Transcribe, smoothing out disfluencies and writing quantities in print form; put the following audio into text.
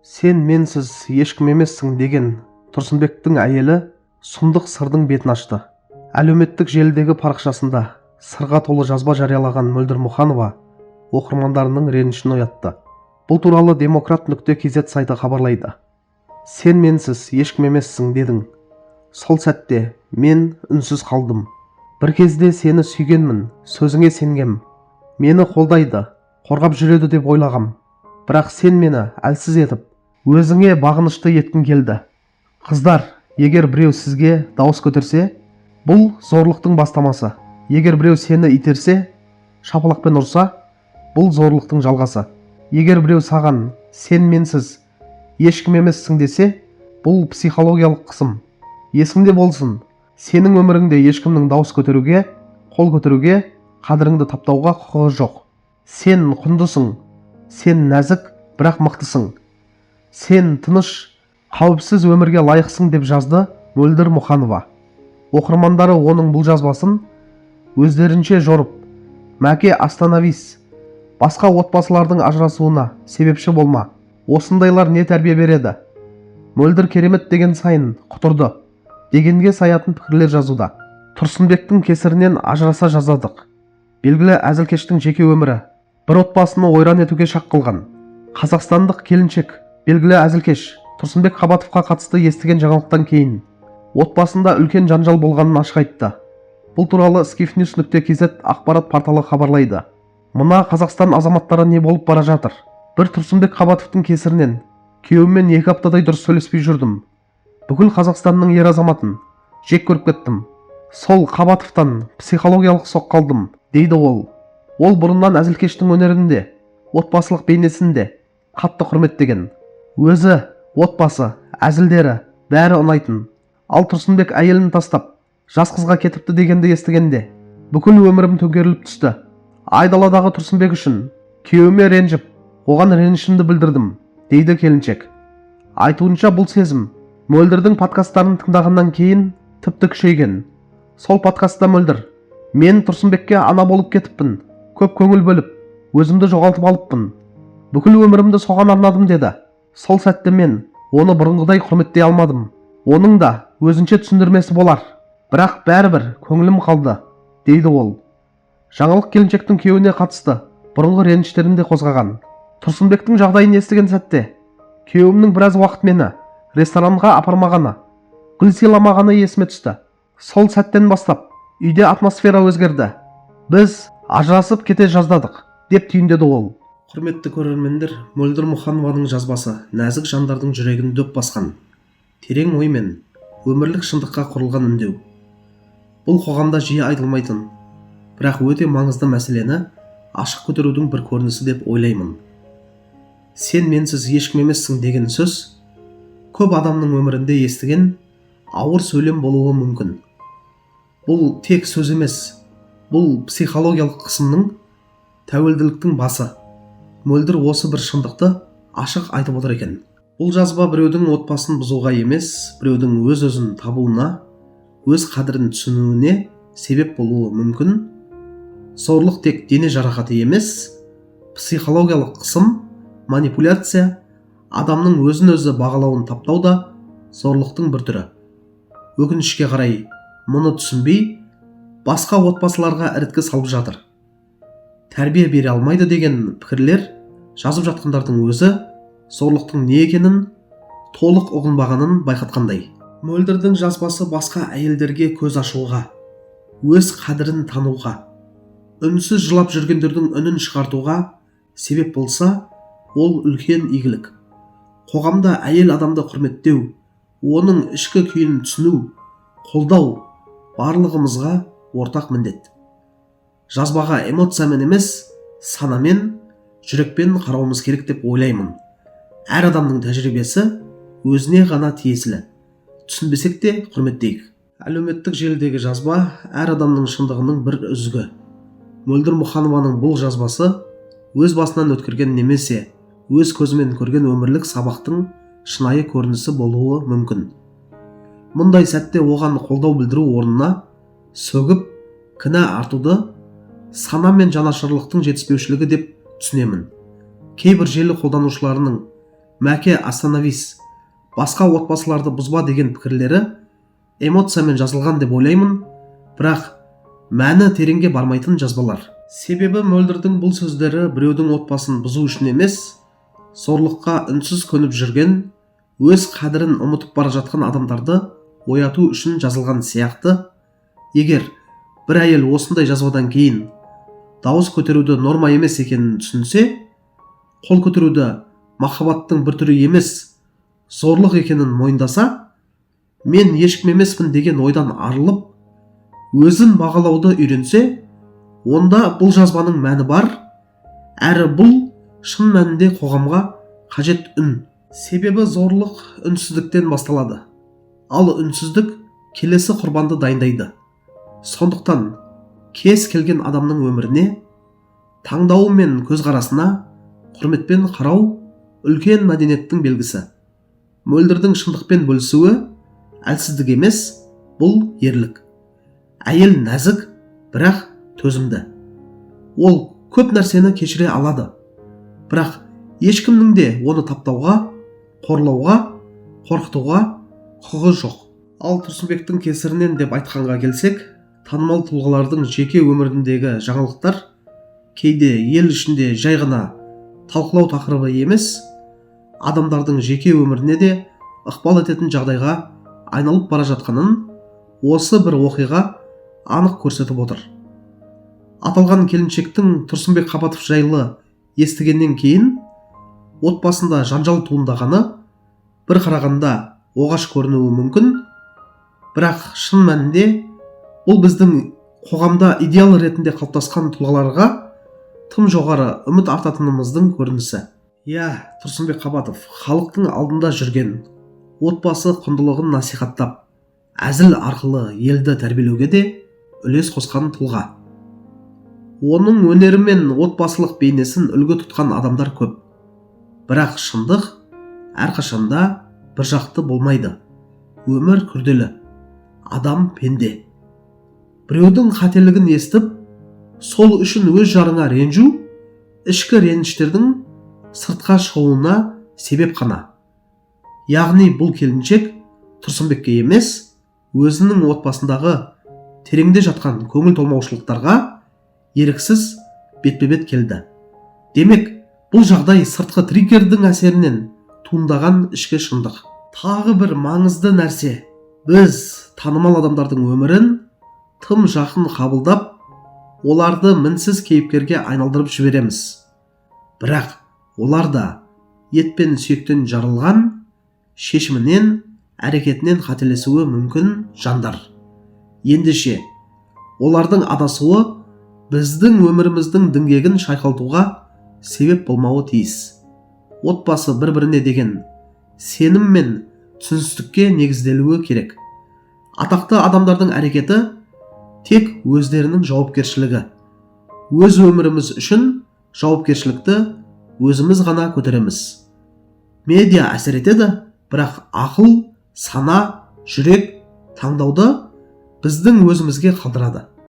Сен менсіз ешкім емессің деген Тұрсынбектің әйелі сұмдық сырдың бетін ашты. Әлеуметтік желідегі парақшасында сырға толы жазба жариялаған Мөлдір Мұханова оқырмандарының ренішін оятты. Бұл туралы Демократ.kz сайты хабарлайды. Сен менсіз ешкім емессің дедің. Сол сәтте мен үнсіз қалдым. Бір кезде сені сүйгенмін, сөзіңе сенгем. Мені қолдайды, қорғап жүреді деп ойлағам. Бірақ сен мені әлсіз етіп, өзіңе бағынышты еткің келді. Қыздар, егер біреу сізге дауыс көтерсе, бұл зорлықтың бастамасы. Егер біреу сені итерсе, шапалақпен ұрса, бұл зорлықтың жалғасы. Егер біреу саған сен менсіз ешкім емессің десе, бұл психологиялық қысым. Есіңде болсын, сенің өміріңде ешкімнің дауыс көтеруге, қол көтеруге, қадіріңді таптауға құқығы жоқ. Сен құндысың, сен нәзік, бірақ мықтысың. Сен тыныш, қауіпсіз өмірге лайықсың деп жазды Мөлдір Мұханова. Оқырмандары оның бұл жазбасын өздерінше жорып, мәке остановись, басқа отбасылардың ажырасуына себепші болма. Осындайлар не тәрбие береді? Мөлдір керемет деген сайын құтырды дегенге саятын пікірлер жазуда. Тұрсынбектің кесірінен ажыраса жаздадық. Белгілі әзілкештің жеке өмірі бір отбасыны ойран етуге шақ қылған. Қазақстандық келіншек белгілі әзілкеш Тұрсынбек Қабатовқа қатысты естіген жаңалықтан кейін отбасында үлкен жанжал болғанын ашық айтты. Бұл туралы skifnews.kz ақпарат порталы хабарлайды. Мына Қазақстан азаматтары не болып бара жатыр? Бір Тұрсынбек Қабатовтың кесірінен күйеуіммен 2 аптадай дұрыс сөйлеспей жүрдім. Бүкіл Қазақстанның ер азаматын жек көріп кеттім. Сол Қабатовтан психологиялық соққы алдым, дейді ол. Ол бұрыннан әзілкештің өнерінде, отбасылық бейнесінде қатты құрметтеген. Өзі, отбасы, әзілдері бәрі ұнайтын. Ал Тұрсынбек әйелін тастап, жас қызға кетіпті дегенді естігенде бүкіл өмірім төңкеріліп түсті. Айдаладағы Тұрсынбек үшін күйеуіме ренжіп, оған ренішімді білдірдім, дейді келіншек. Айтуынша бұл сезім Мөлдірдің подкасттарын тыңдағаннан кейін тіпті күшейген. Сол подкастта Мөлдір: мен Тұрсынбекке ана болып кетіппін, көп көңіл бөліп, өзімді жоғалтып алыппын. Бүкіл өмірімді соған арнадым деді. Сол сәтте мен оны бұрынғыдай құрметтей алмадым. Оның да өзінше түсіндірмесі болар. Бірақ бәрібір көңілім қалды, дейді ол. Жаңалық келіншектің күйеуіне қатысты бұрынғы реніштерін де қозғаған. Тұрсынбектің жағдайын естіген сәтте күйеуімнің біраз уақыт мені ресторанға апармағаны, гүл сыйламағаны есіме түсті. Сол сәттен бастап үйде атмосфера өзгерді. Біз ажырасып кете жаздадық, деп түйіндеді ол. Құрметті көрермендер, Мөлдір Мұханованың жазбасы нәзік жандардың жүрегін дөп басқан, терең ой мен өмірлік шындыққа құрылған үндеу. Бұл қоғамда жиі айтылмайтын, бірақ өте маңызды мәселені ашық көтерудің бір көрінісі деп ойлаймын. Сен менсіз ешкім емессің деген сөз көп адамның өмірінде естіген ауыр сөйлем болуы мүмкін. Бұл тек сөз емес, бұл психологиялық қысымның, тәуелділіктің басы. Мөлдір осы бір шындықты ашық айтып отыр екен. Бұл жазба біреудің отбасын бұзуға емес, біреудің өз-өзін табуына, өз қадірін түсінуіне себеп болуы мүмкін. Зорлық тек дене жарақаты емес, психологиялық қысым, манипуляция, адамның өзін-өзі бағалауын таптау да зорлықтың бір түрі. Өкінішке қарай, мұны түсінбей, басқа отбасыларға іріткі салып жатыр. Тәрбие бере алмайды деген пікірлер жазып жатқандардың өзі зорлықтың не екенін толық ұғынбағанын байқатқандай. Мөлдірдің жазбасы басқа әйелдерге көз ашуға, өз қадірін тануға, үнсіз жылап жүргендердің үнін шығартуға себеп болса, ол үлкен игілік. Қоғамда әйел адамды құрметтеу, оның ішкі күйін түсіну, қолдау барлығымызға ортақ міндет. Жазбаға эмоциямен емес, санамен, жүрекпен қарауымыз керек деп ойлаймын. Әр адамның тәжірибесі өзіне ғана тиесілі. Түсінбесек те құрметтейік. Әлеуметтік желідегі жазба әр адамның шындығының бір үзігі. Мөлдір Мұханованың бұл жазбасы өз басынан өткерген немесе өз көзімен көрген өмірлік сабақтың шынайы көрінісі болуы мүмкін. Мұндай сәтте оған қолдау білдіру орнына сөгіп, кінә артуды сана мен жанашырлықтың жетіспеушілігі деп түсінемін. Кейбір желі қолданушыларының Мәке остановись, басқа отбасыларды бұзба деген пікірлері эмоциямен жазылған деп ойлаймын, бірақ мәні тереңге бармайтын жазбалар. Себебі мөлдірдің бұл сөздері біреудің отбасын бұзу үшін емес, зорлыққа үнсіз көніп жүрген, өз қадірін ұмытып бара жатқан адамдарды ояту үшін жазылған сияқты. Егер бір әйел осындай жазбадан кейін дауыс көтеруді норма емес екенін түсінсе, қол көтеруді махаббаттың бір түрі емес, зорлық екенін мойындаса, мен ешкім емеспін деген ойдан арылып, өзін бағалауды үйренсе, онда бұл жазбаның мәні бар, әрі бұл шын мәнінде қоғамға қажет үн. Себебі зорлық үнсіздіктен басталады, ал үнсіздік келесі құрбанды дайындайды. Сондықтан кез келген адамның өміріне, таңдауы мен көзқарасына құрметпен қарау үлкен мәдениеттің белгісі. Мөлдірдің шындықпен бөлісуі әлсіздік емес, бұл ерлік. Әйел нәзік, бірақ төзімді. Ол көп нәрсені кешіре алады, бірақ ешкімнің де оны таптауға, қорлауға, қорқытуға құқығы жоқ. Ал Тұрсынбектің кесірінен деп айтқанға келсек, танымал тұлғалардың жеке өміріндегі жаңалықтар кейде ел ішінде жай ғана талқылау тақырыбы емес, адамдардың жеке өміріне де ықпал ететін жағдайға айналып бара жатқанын осы бір оқиға анық көрсетіп отыр. Аталған келіншектің Тұрсынбек Қабатов жайлы естігеннен кейін отбасында жанжал туындағаны бір қарағанда оғаш көрінуі мүмкін, бірақ шын мәнінде бұл біздің қоғамда идеал ретінде қалыптасқан тұлғаларға тым жоғары үміт артатынымыздың көрінісі. Тұрсынбек Қабатов халықтың алдында жүрген, отбасы құндылығын насихаттап, әзіл арқылы елді тәрбиелеуге де үлес қосқан тұлға. Оның өнері мен отбасылық бейнесін үлгі тұтқан адамдар көп. Бірақ шындық әрқашанда бір жақты болмайды. Өмір күрделі, адам пенде. Біреудің қателігін естіп, сол үшін өз жарыңа ренжу, ішкі реніштердің сыртқа шығуына себеп қана. Яғни бұл келіншек Тұрсынбекке емес, өзінің отбасындағы тереңде жатқан көңіл толмаушылықтарға еріксіз бетпе-бет келді. Демек, бұл жағдай сыртқы триггердің әсерінен туындаған ішкі шындық. Тағы бір маңызды нәрсе, біз танымал адамдардың өмірін тым жақын қабылдап, оларды мінсіз кейіпкерге айналдырып жібереміз. Бірақ олар да ет пен сүйектен жарылған, шешімінен, әрекетінен қателесуі мүмкін жандар. Ендеше, олардың адасуы біздің өміріміздің діңгегін шайқалтуға себеп болмауы тиіс. Отбасы бір-біріне деген сенім мен түсіністікке негізделуі керек. Атақты адамдардың әрекеті тек өздерінің жауапкершілігі. Өз өміріміз үшін жауапкершілікті өзіміз ғана көтереміз. Медиа әсер етеді, бірақ ақыл, сана, жүрек, таңдауды біздің өзімізге қалдырады.